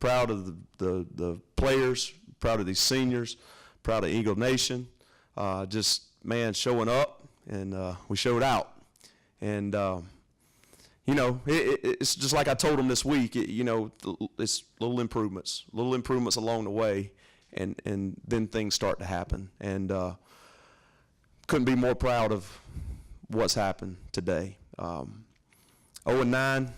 proud of the players, proud of these seniors, proud of Eagle Nation. Just, man, showing up, and we showed out. And, you know, it's just like I told them this week, you know, it's little improvements along the way, and then things start to happen. And couldn't be more proud of what's happened today. 0-9,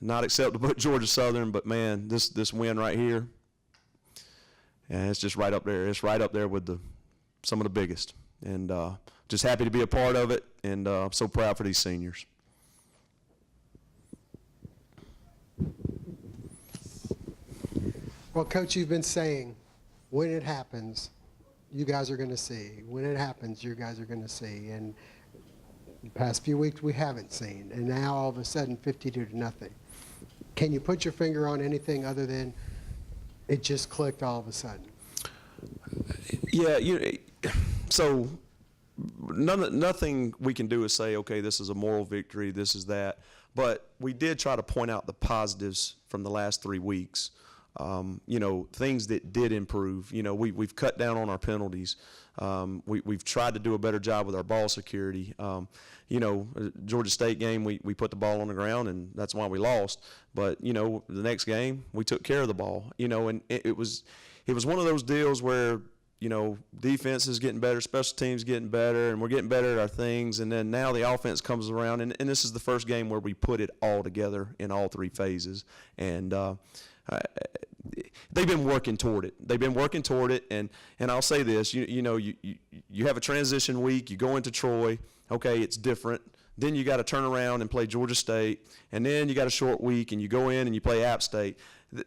not acceptable at Georgia Southern, but, man, this win right here, and it's just right up there. It's right up there with some of the biggest. And just happy to be a part of it, and so proud for these seniors. Well, Coach, you've been saying, when it happens, you guys are going to see. When it happens, you guys are going to see. And the past few weeks, we haven't seen. And now, all of a sudden, 52-0. Can you put your finger on anything other than it just clicked all of a sudden? Yeah, so nothing we can do is say, okay, this is a moral victory, this is that. But we did try to point out the positives from the last 3 weeks. You know, things that did improve. You know, we've cut down on our penalties. We've tried to do a better job with our ball security. You know, Georgia State game, we put the ball on the ground, and that's why we lost. But, you know, the next game, we took care of the ball. You know, and it was one of those deals where, you know, defense is getting better, special teams getting better, and we're getting better at our things. And then now the offense comes around, and this is the first game where we put it all together in all 3 phases. And they've been working toward it. They've been working toward it, and I'll say this: you know, you have a transition week. You go into Troy. Okay, it's different. Then you got to turn around and play Georgia State, and then you got a short week, and you go in and you play App State.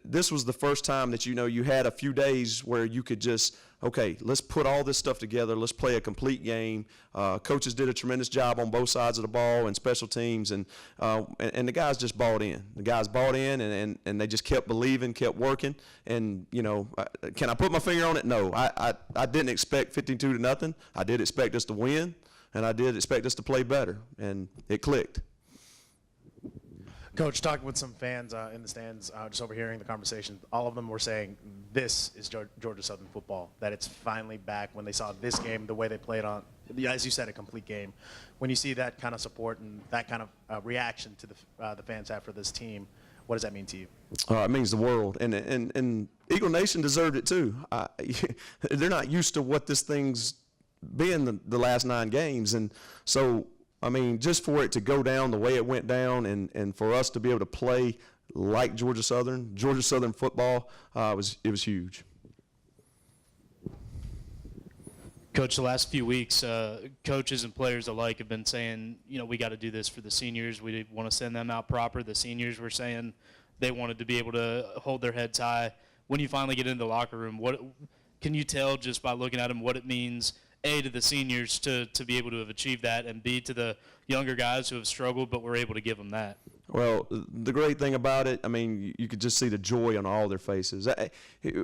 This was the first time that, you know, you had a few days where you could just, okay, let's put all this stuff together. Let's play a complete game. Coaches did a tremendous job on both sides of the ball and special teams, and the guys just bought in. The guys bought in, and they just kept believing, kept working. And, you know, can I put my finger on it? No. I didn't expect 52-0. I did expect us to win, and I did expect us to play better, and it clicked. Coach, talking with some fans in the stands, just overhearing the conversation, all of them were saying this is Georgia Southern football, that it's finally back. When they saw this game, the way they played on, as you said, a complete game. When you see that kind of support and that kind of reaction to the fans have for this team, what does that mean to you? It means the world, and Eagle Nation deserved it too. They're not used to what this thing's been the last 9 games, and so, I mean, just for it to go down the way it went down, and for us to be able to play like Georgia Southern football, it was huge. Coach, the last few weeks, coaches and players alike have been saying, you know, we got to do this for the seniors. We want to send them out proper. The seniors were saying they wanted to be able to hold their heads high. When you finally get into the locker room, what can you tell just by looking at them what it means, A, to the seniors to be able to have achieved that, and B, to the younger guys who have struggled but were able to give them that? Well, the great thing about it, I mean, you could just see the joy on all their faces.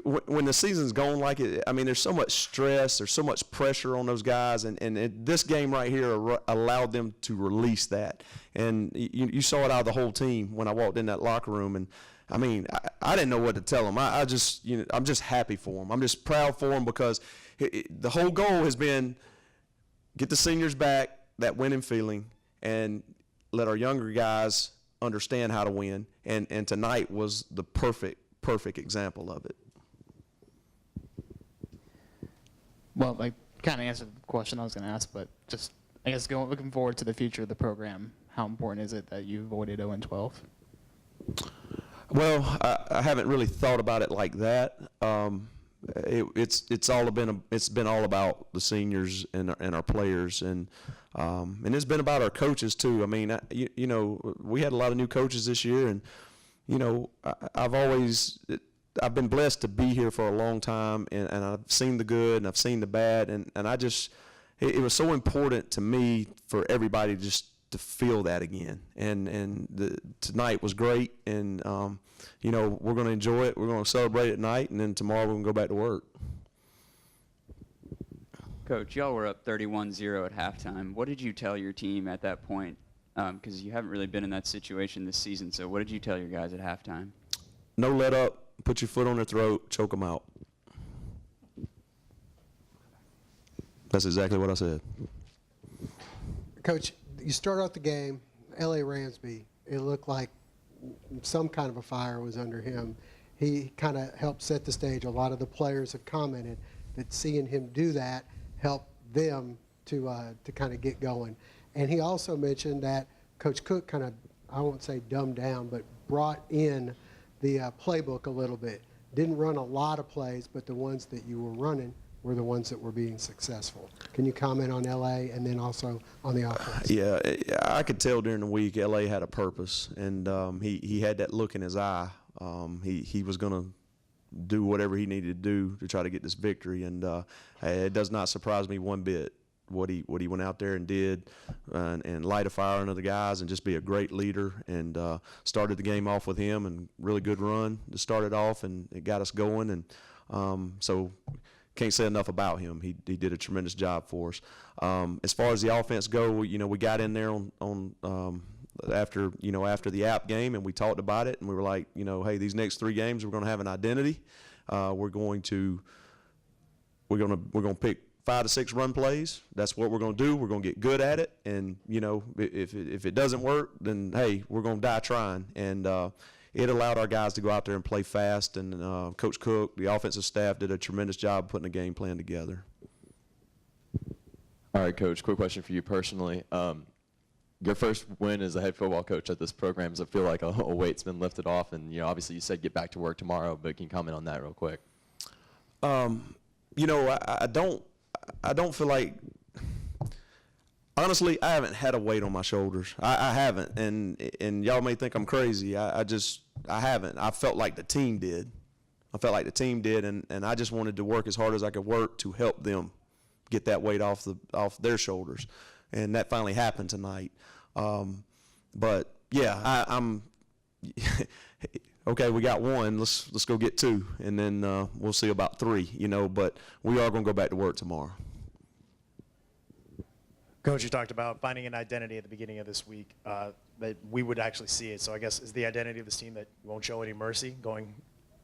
When the season's going like it, I mean, there's so much stress, there's so much pressure on those guys, and this game right here allowed them to release that. And you saw it out of the whole team when I walked in that locker room, and I mean, I didn't know what to tell them. I'm just happy for them. I'm just proud for them, because the whole goal has been get the seniors back, that winning feeling, and let our younger guys understand how to win. And tonight was the perfect example of it. Well, I kind of answered the question I was going to ask, but just, I guess, looking forward to the future of the program, how important is it that you avoided 0-12? Well, I haven't really thought about it like that. It's been all about the seniors and our players, and it's been about our coaches too. I mean, you know, we had a lot of new coaches this year, and you know, I've been blessed to be here for a long time, and I've seen the good and I've seen the bad, and it was so important to me for everybody just to feel that again, and tonight was great, and you know, we're going to enjoy it. We're going to celebrate at night, and then tomorrow we're going to go back to work. Coach, y'all were up 31-0 at halftime. What did you tell your team at that point? Because you haven't really been in that situation this season. So what did you tell your guys at halftime? no let up, put your foot on their throat, choke them out. That's exactly what I said. Coach, you start out the game, L.A. Ransby, it looked like some kind of a fire was under him. He kind of helped set the stage. A lot of the players have commented that seeing him do that helped them to kind of get going. And he also mentioned that Coach Cook kind of, I won't say dumbed down, but brought in the playbook a little bit. Didn't run a lot of plays, but the ones that you were running were the ones that were being successful. Can you comment on L.A. and then also on the offense? Yeah, I could tell during the week L.A. had a purpose, and he had that look in his eye. He was going to do whatever he needed to do to try to get this victory, and it does not surprise me one bit what he went out there and did, and light a fire under the guys and just be a great leader, and started the game off with him and really good run to start it off, and it got us going, and so can't say enough about him. He did a tremendous job for us. As far as the offense go, we got in there on after the app game, and we talked about it, and we were like, hey, these next 3 games we're going to have an identity. We're going to pick 5 to 6 run plays. That's what we're going to do. We're going to get good at it, and if it doesn't work, then hey, we're going to die trying. And it allowed our guys to go out there and play fast, and Coach Cook, the offensive staff, did a tremendous job putting a game plan together. All right, Coach, quick question for you personally. Your first win as a head football coach at this program, does it feel like a weight's been lifted off? And obviously you said get back to work tomorrow, but can you comment on that real quick? I don't feel like, honestly, I haven't had a weight on my shoulders. I haven't, and y'all may think I'm crazy. I haven't. I felt like the team did. And I just wanted to work as hard as I could work to help them get that weight off their shoulders, and that finally happened tonight. But yeah, I'm okay. We got 1. Let's go get 2, and then we'll see about 3. But we are going to go back to work tomorrow. Coach, you talked about finding an identity at the beginning of this week, that we would actually see it. So I guess is the identity of this team that you won't show any mercy, going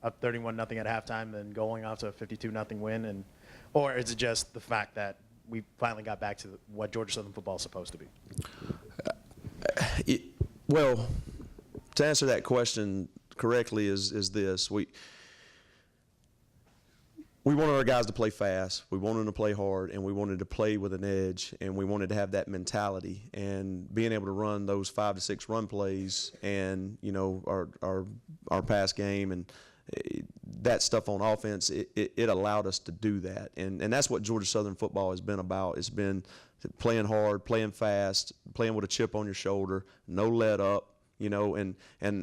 up 31-0 at halftime, then going off to a 52-0 win, or is it just the fact that we finally got back to what Georgia Southern football is supposed to be? Well, to answer that question correctly is this: we wanted our guys to play fast, we wanted them to play hard, and we wanted to play with an edge, and we wanted to have that mentality. And being able to run those 5 to 6 run plays, and our pass game, and that stuff on offense, it allowed us to do that. And that's what Georgia Southern football has been about. It's been playing hard, playing fast, playing with a chip on your shoulder, no let up. And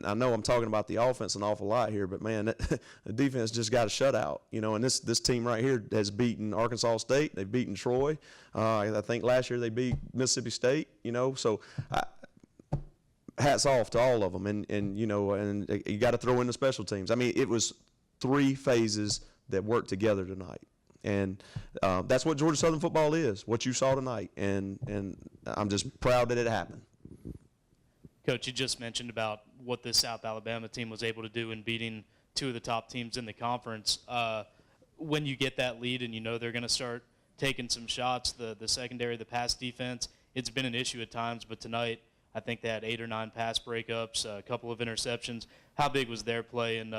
I know I'm talking about the offense an awful lot here, but man, the defense just got a shutout. And this team right here has beaten Arkansas State, they've beaten Troy. I think last year they beat Mississippi State. So hats off to all of them, and you got to throw in the special teams. I mean, it was 3 phases that worked together tonight, and that's what Georgia Southern football is. What you saw tonight, and I'm just proud that it happened. Coach, you just mentioned about what this South Alabama team was able to do in beating 2 of the top teams in the conference. When you get that lead and they're going to start taking some shots, the secondary, the pass defense, it's been an issue at times, but tonight I think they had 8 or 9 pass breakups, a couple of interceptions. How big was their play and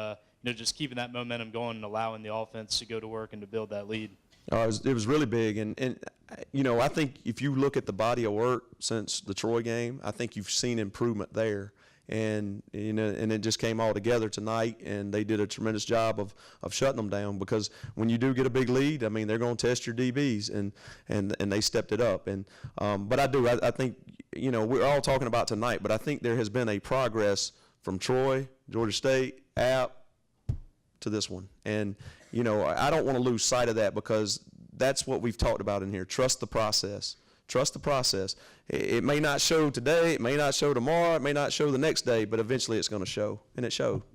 just keeping that momentum going and allowing the offense to go to work and to build that lead? It was really big, and I think if you look at the body of work since the Troy game, I think you've seen improvement there, and and it just came all together tonight, and they did a tremendous job of shutting them down, because when you do get a big lead, I mean, they're going to test your DBs, and they stepped it up, and but I think we're all talking about tonight, but I think there has been a progress from Troy, Georgia State, App to this one, and I don't want to lose sight of that, because that's what we've talked about in here. Trust the process. Trust the process. It may not show today, it may not show tomorrow, it may not show the next day, but eventually it's going to show, and it showed.